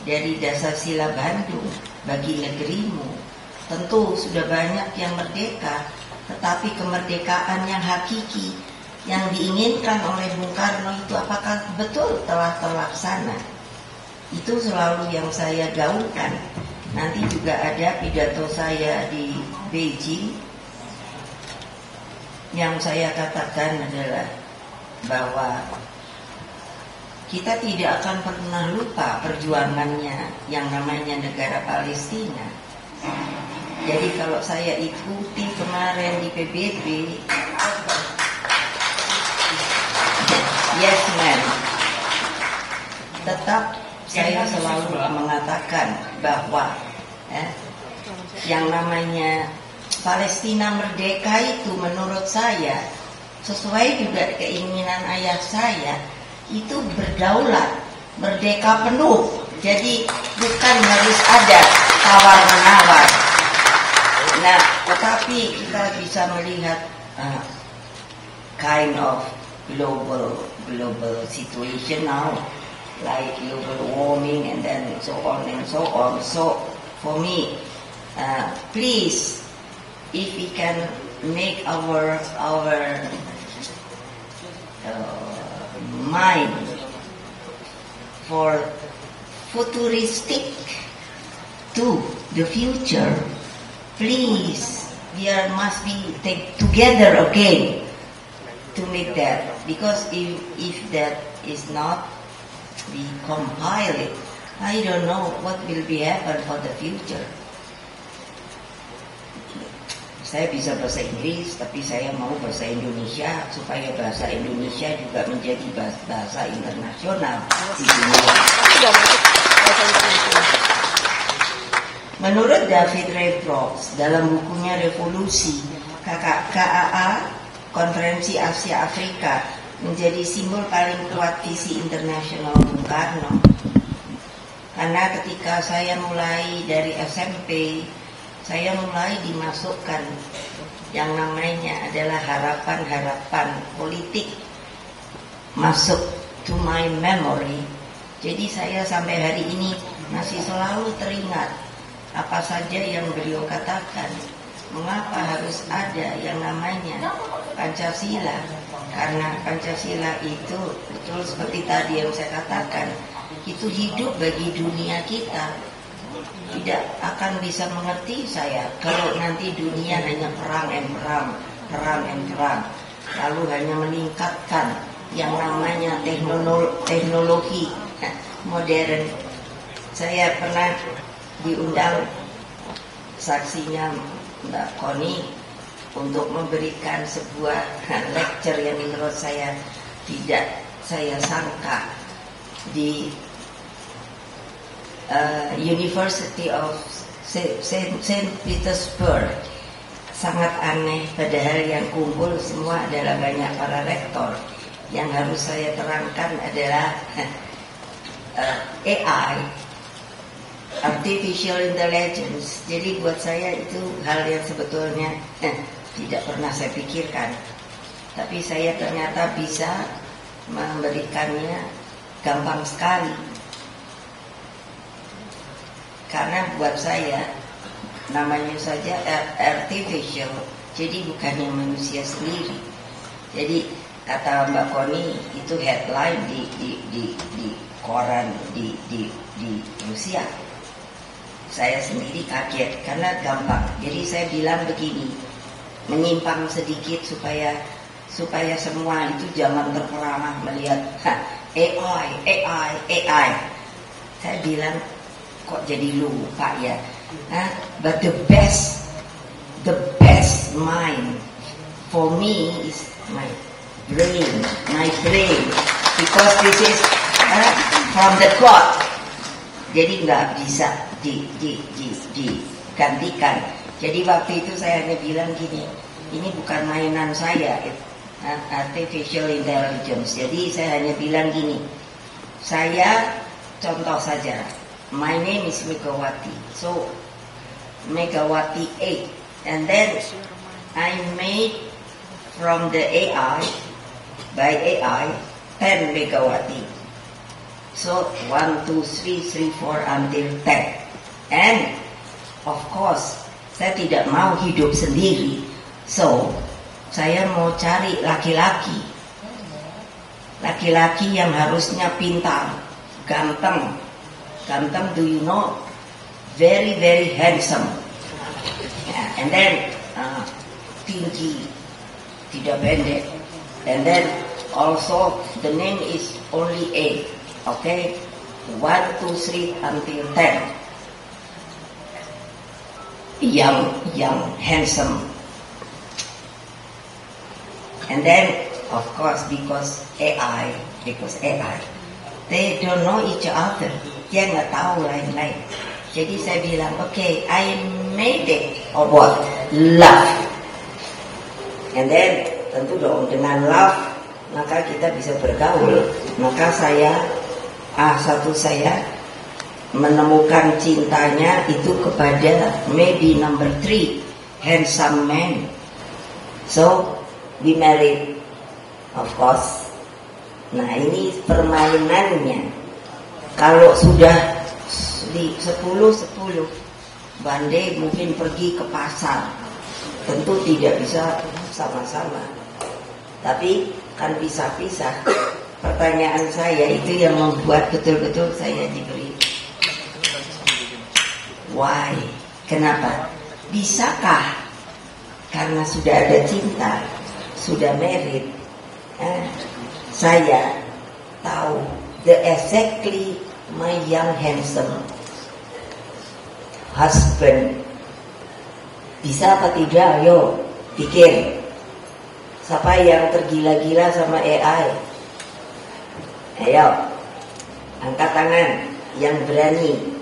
dari Dasar Sila Bandung, bagi negerimu. Tentu sudah banyak yang merdeka, tetapi kemerdekaan yang hakiki yang diinginkan oleh Bung Karno itu apakah betul telah terlaksana? Itu selalu yang saya gaungkan. Nanti juga ada pidato saya di Beijing yang saya katakan adalah bahwa kita tidak akan pernah lupa perjuangannya yang namanya negara Palestina. Jadi kalau saya ikuti kemarin di PBB, yes man, tetap saya selalu mengatakan bahwa yang namanya Palestina merdeka itu menurut saya sesuai juga keinginan ayah saya, itu berdaulat, merdeka penuh. Jadi bukan harus ada tawar-menawar. Nah, tetapi kita bisa melihat kind of global situation now, like global warming and then so on and so on. So for me, please, if we can make our mind for futuristic to the future, please, must be take together again to make that. Because if that is not be compiled, I don't know what will be happen for the future. Saya bisa bahasa Inggris, tapi saya mau bahasa Indonesia supaya bahasa Indonesia juga menjadi bahasa internasional di dunia. Menurut David Ray Brooks dalam bukunya Revolusi, KAA, Konferensi Asia Afrika, menjadi simbol paling kuat visi internasional Bung Karno. Karena ketika saya mulai dari SMP, saya mulai dimasukkan yang namanya adalah harapan-harapan politik masuk to my memory. Jadi saya sampai hari ini masih selalu teringat apa saja yang beliau katakan. Mengapa harus ada yang namanya Pancasila? Karena Pancasila itu betul seperti tadi yang saya katakan, itu hidup bagi dunia kita. Tidak akan bisa mengerti saya kalau nanti dunia hanya perang, lalu hanya meningkatkan yang namanya teknologi modern. Saya pernah diundang saksinya Mbak Koni untuk memberikan sebuah lecture yang menurut saya tidak saya sangka di University of Saint Petersburg. Sangat aneh, padahal yang kumpul semua adalah banyak para rektor. Yang harus saya terangkan adalah AI, Artificial Intelligence. Jadi buat saya itu hal yang sebetulnya tidak pernah saya pikirkan. Tapi saya ternyata bisa memberikannya gampang sekali. Karena buat saya namanya saja artificial, jadi bukannya manusia sendiri. Jadi kata Mbak Koni itu headline di koran di Rusia. Saya sendiri kaget karena gampang. Jadi saya bilang begini, menyimpang sedikit supaya semua itu jangan terperangah melihat AI. Saya bilang kok jadi lupa ya. But the best mind for me is my brain, because this is from the God. Jadi nggak bisa digantikan. Jadi waktu itu saya hanya bilang gini, ini bukan mainan saya, artificial intelligence. Jadi saya hanya bilang gini, saya contoh saja. My name is Megawati. So Megawati 8. And then I made from the AI, by AI, 10 Megawati. So 1, 2, 3, 4 until 10. And of course, saya tidak mau hidup sendiri. So, saya mau cari laki-laki. Laki-laki yang harusnya pintar, ganteng. Ganteng, do you know? Very, very handsome. Yeah, and then tinggi, tidak pendek. And then also the name is only 8. Okay? 1, 2, 3 until 10. Young, handsome. And then, of course, because AI, they don't know each other. Dia nggak tahu lain-lain. Jadi saya bilang, okay, I made it of what? Love. And then, tentu dong dengan love, maka kita bisa bergaul. Maka saya menemukan cintanya itu kepada maybe number 3, handsome man. So we married, of course. Nah, ini permainannya. Kalau sudah di 10, Bande mungkin pergi ke pasar, tentu tidak bisa sama-sama, tapi kan pisah-pisah. Pertanyaan saya itu yang membuat betul-betul saya diberi why, kenapa? Bisakah karena sudah ada cinta, sudah married, saya tahu the exactly my young handsome husband. Bisa apa tidak? Ayo pikir. Siapa yang tergila-gila sama AI? Ayo angkat tangan yang berani.